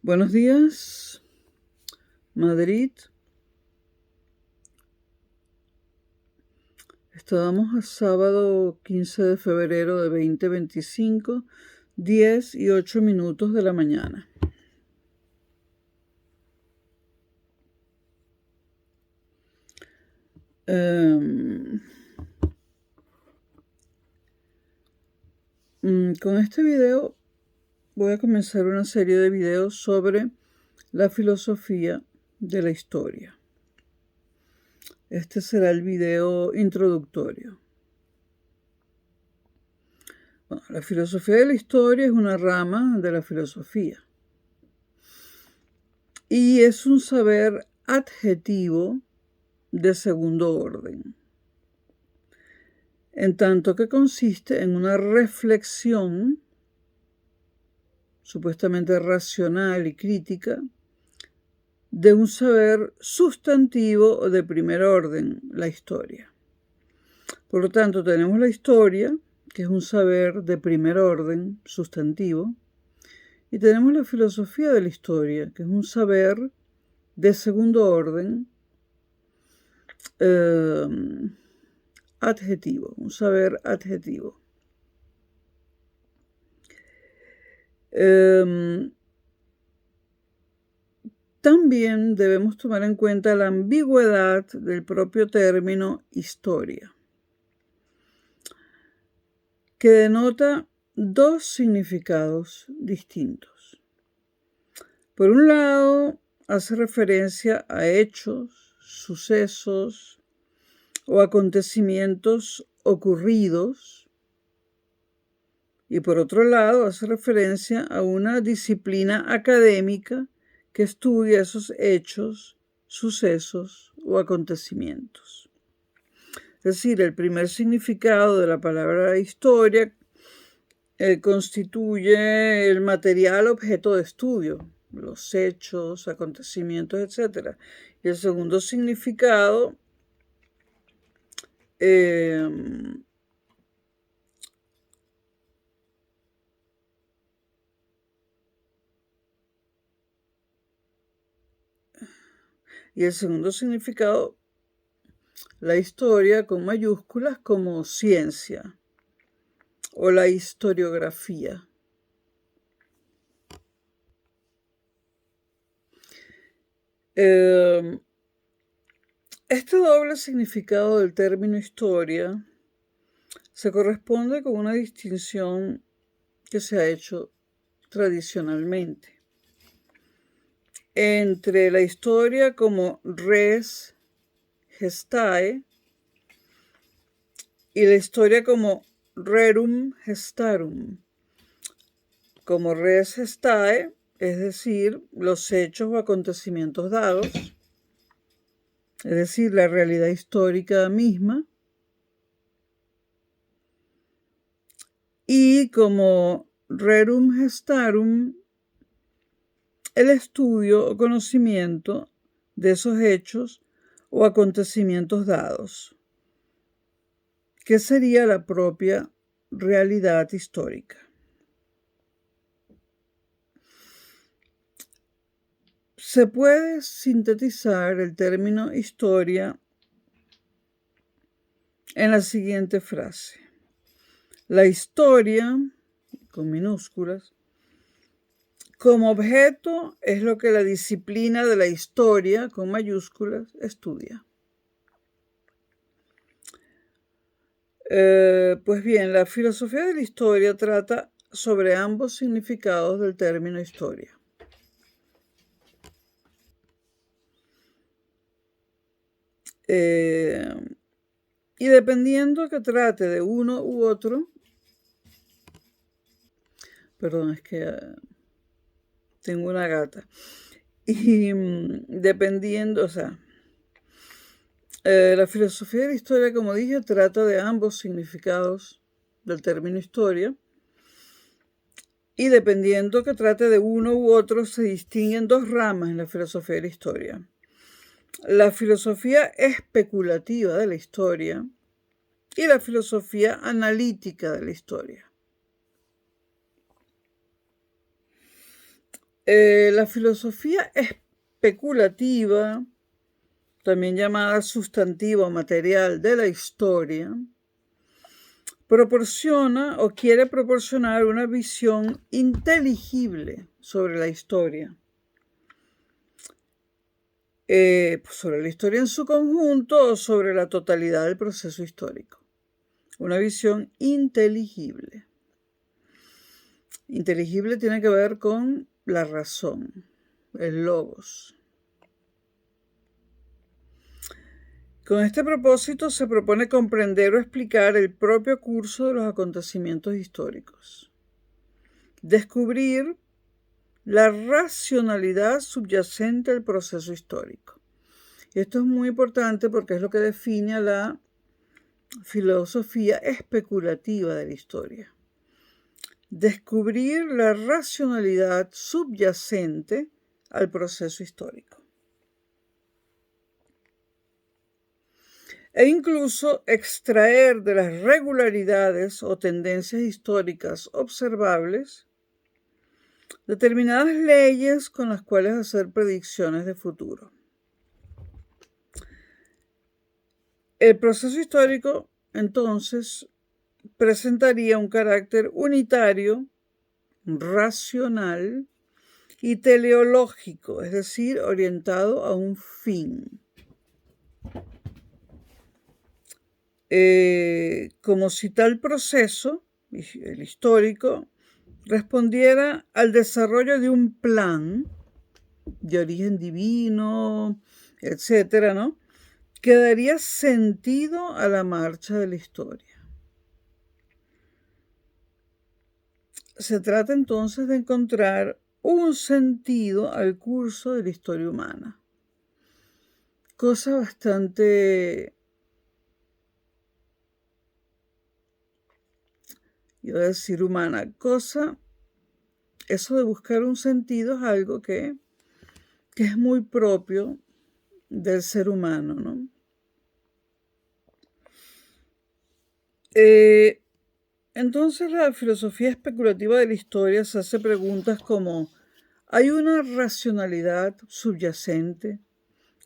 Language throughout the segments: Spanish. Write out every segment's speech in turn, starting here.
Buenos días, Madrid. Estábamos a sábado 15 de febrero de 2025, 10 y 8 minutos de la mañana. Con este video voy a comenzar una serie de videos sobre la filosofía de la historia. Este será el video introductorio. Bueno, la filosofía de la historia es una rama de la filosofía y es un saber adjetivo de segundo orden, en tanto que consiste en una reflexión supuestamente racional y crítica de un saber sustantivo de primer orden, la historia. Por lo tanto, tenemos la historia, que es un saber de primer orden, sustantivo, y tenemos la filosofía de la historia, que es un saber de segundo orden, adjetivo, un saber adjetivo. También debemos tomar en cuenta la ambigüedad del propio término historia, que denota dos significados distintos. Por un lado, hace referencia a hechos, sucesos o acontecimientos ocurridos, y por otro lado, hace referencia a una disciplina académica que estudia esos hechos, sucesos o acontecimientos. Es decir, el primer significado de la palabra historia constituye el material objeto de estudio, los hechos, acontecimientos, etc. Y el segundo significado la historia con mayúsculas como ciencia o la historiografía. Este doble significado del término historia se corresponde con una distinción que se ha hecho tradicionalmente entre la historia como res gestae y la historia como rerum gestarum. Como res gestae, es decir, los hechos o acontecimientos dados, es decir, la realidad histórica misma, y como rerum gestarum, el estudio o conocimiento de esos hechos o acontecimientos dados, que sería la propia realidad histórica. Se puede sintetizar el término historia en la siguiente frase. La historia, con minúsculas, como objeto es lo que la disciplina de la historia, con mayúsculas, estudia. Pues bien, la filosofía de la historia trata sobre ambos significados del término historia. Y dependiendo que trate de uno u otro, perdón, es que tengo una gata, y dependiendo, la filosofía de la historia, como dije, trata de ambos significados del término historia, y dependiendo que trate de uno u otro, se distinguen dos ramas en la filosofía de la historia. La filosofía especulativa de la historia y la filosofía analítica de la historia. La filosofía especulativa, también llamada sustantivo material de la historia, proporciona o quiere proporcionar una visión inteligible sobre la historia. Sobre la historia en su conjunto o sobre la totalidad del proceso histórico. Una visión inteligible. Inteligible tiene que ver con la razón, el logos. Con este propósito se propone comprender o explicar el propio curso de los acontecimientos históricos. Descubrir la racionalidad subyacente al proceso histórico. Y esto es muy importante porque es lo que define a la filosofía especulativa de la historia. Descubrir la racionalidad subyacente al proceso histórico. E incluso extraer de las regularidades o tendencias históricas observables determinadas leyes con las cuales hacer predicciones de futuro. El proceso histórico, entonces, presentaría un carácter unitario, racional y teleológico, es decir, orientado a un fin. Como si tal proceso, el histórico, respondiera al desarrollo de un plan de origen divino, etcétera, ¿no?, que daría sentido a la marcha de la historia. Se trata entonces de encontrar un sentido al curso de la historia humana. Cosa bastante, iba a decir humana, eso de buscar un sentido es algo que es muy propio del ser humano, ¿no? Entonces la filosofía especulativa de la historia se hace preguntas como: ¿hay una racionalidad subyacente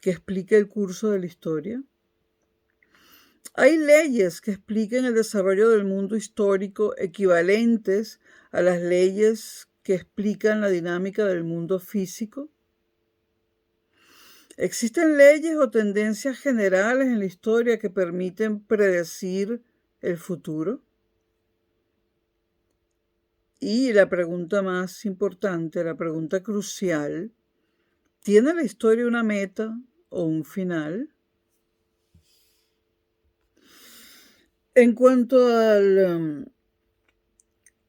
que explique el curso de la historia? ¿Hay leyes que expliquen el desarrollo del mundo histórico equivalentes a las leyes que explican la dinámica del mundo físico? ¿Existen leyes o tendencias generales en la historia que permiten predecir el futuro? Y la pregunta más importante, la pregunta crucial: ¿tiene la historia una meta o un final? En cuanto a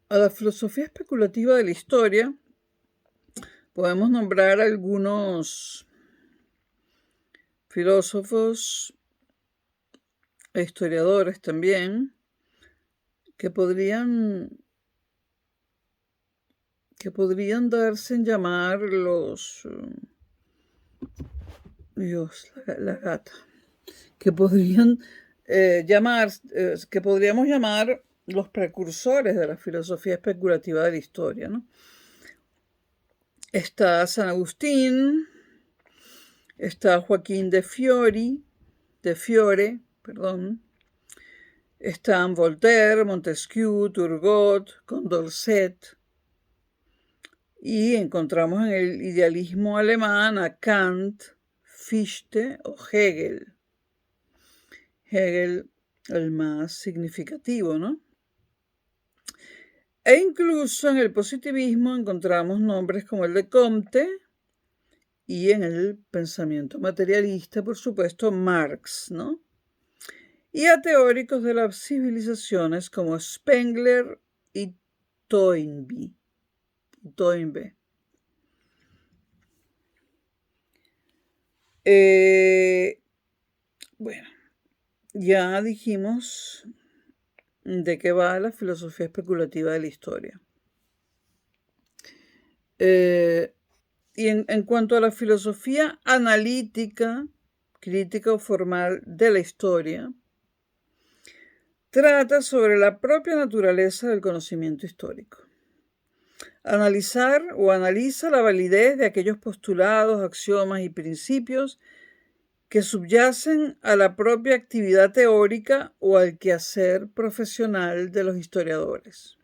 la filosofía especulativa de la historia, podemos nombrar algunos filósofos e historiadores también que podrían darse en llamar los... la gata. Que podrían que podríamos llamar los precursores de la filosofía especulativa de la historia, ¿no? Está San Agustín, está Joaquín de Fiore, están Voltaire, Montesquieu, Turgot, Condorcet, y encontramos en el idealismo alemán a Kant, Fichte o Hegel. Hegel el más significativo, ¿no? E incluso en el positivismo encontramos nombres como el de Comte, y en el pensamiento materialista, por supuesto, Marx, ¿no? Y a teóricos de las civilizaciones como Spengler y Toynbee. Bueno, ya dijimos de qué va la filosofía especulativa de la historia. Y en cuanto a la filosofía analítica, crítica o formal de la historia, trata sobre la propia naturaleza del conocimiento histórico. Analizar o analiza la validez de aquellos postulados, axiomas y principios que subyacen a la propia actividad teórica o al quehacer profesional de los historiadores.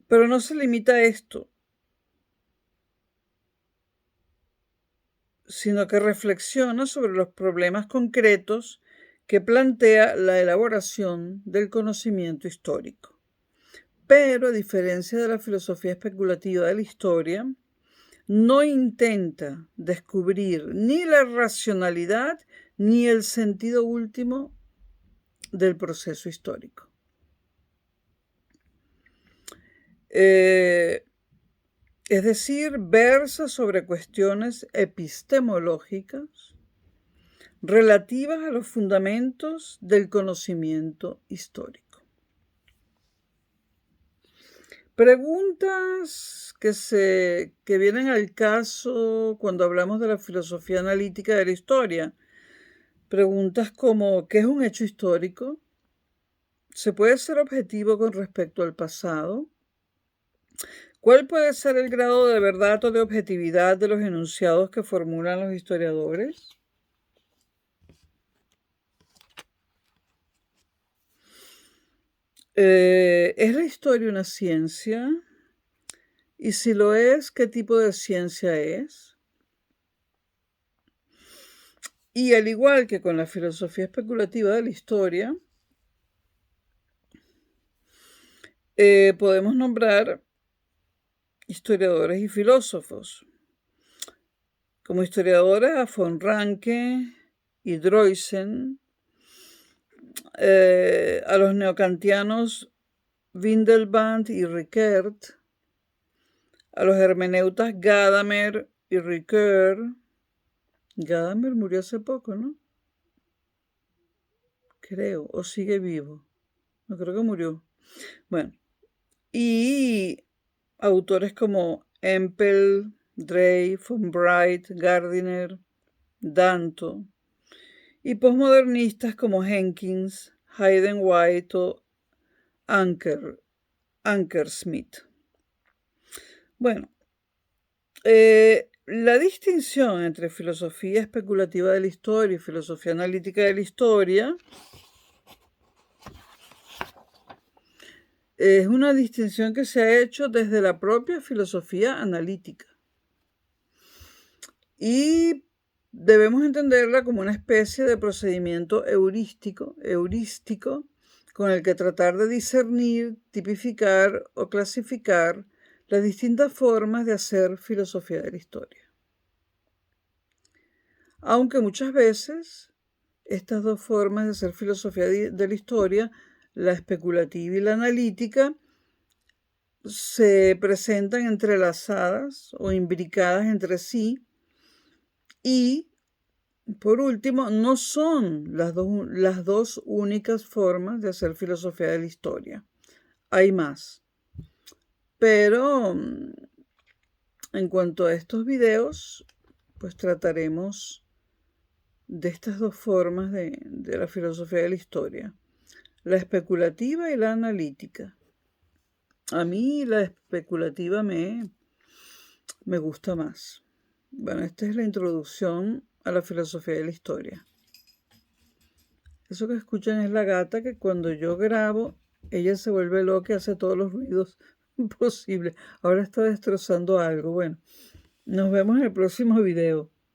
Pero no se limita a esto, sino que reflexiona sobre los problemas concretos que plantea la elaboración del conocimiento histórico. Pero, a diferencia de la filosofía especulativa de la historia, no intenta descubrir ni la racionalidad ni el sentido último del proceso histórico. Es decir, versa sobre cuestiones epistemológicas relativas a los fundamentos del conocimiento histórico. Preguntas que vienen al caso cuando hablamos de la filosofía analítica de la historia. Preguntas como, ¿qué es un hecho histórico? ¿Se puede ser objetivo con respecto al pasado? ¿Cuál puede ser el grado de verdad o de objetividad de los enunciados que formulan los historiadores? ¿Es la historia una ciencia? Y si lo es, ¿qué tipo de ciencia es? Y al igual que con la filosofía especulativa de la historia, podemos nombrar historiadores y filósofos. Como historiadores a von Ranke y Droysen, a los neokantianos Windelband y Rickert, a los hermeneutas Gadamer y Ricoeur. Gadamer murió hace poco, ¿no? Creo, o sigue vivo. No creo que murió. Bueno, y autores como Empel, Drey, von Bright, Gardiner, Danto, y posmodernistas como Jenkins, Hayden White o Ankersmit. Bueno, la distinción entre filosofía especulativa de la historia y filosofía analítica de la historia es una distinción que se ha hecho desde la propia filosofía analítica. Y debemos entenderla como una especie de procedimiento heurístico con el que tratar de discernir, tipificar o clasificar las distintas formas de hacer filosofía de la historia. Aunque muchas veces estas dos formas de hacer filosofía de la historia, la especulativa y la analítica, se presentan entrelazadas o imbricadas entre sí y, por último, no son las dos únicas formas de hacer filosofía de la historia. Hay más. Pero en cuanto a estos videos, pues trataremos de estas dos formas de la filosofía de la historia, la especulativa y la analítica. A mí la especulativa me gusta más. Bueno, esta es la introducción a la filosofía de la historia. Eso que escuchan es la gata que cuando yo grabo, ella se vuelve loca y hace todos los ruidos posibles. Ahora está destrozando algo. Bueno, nos vemos en el próximo video.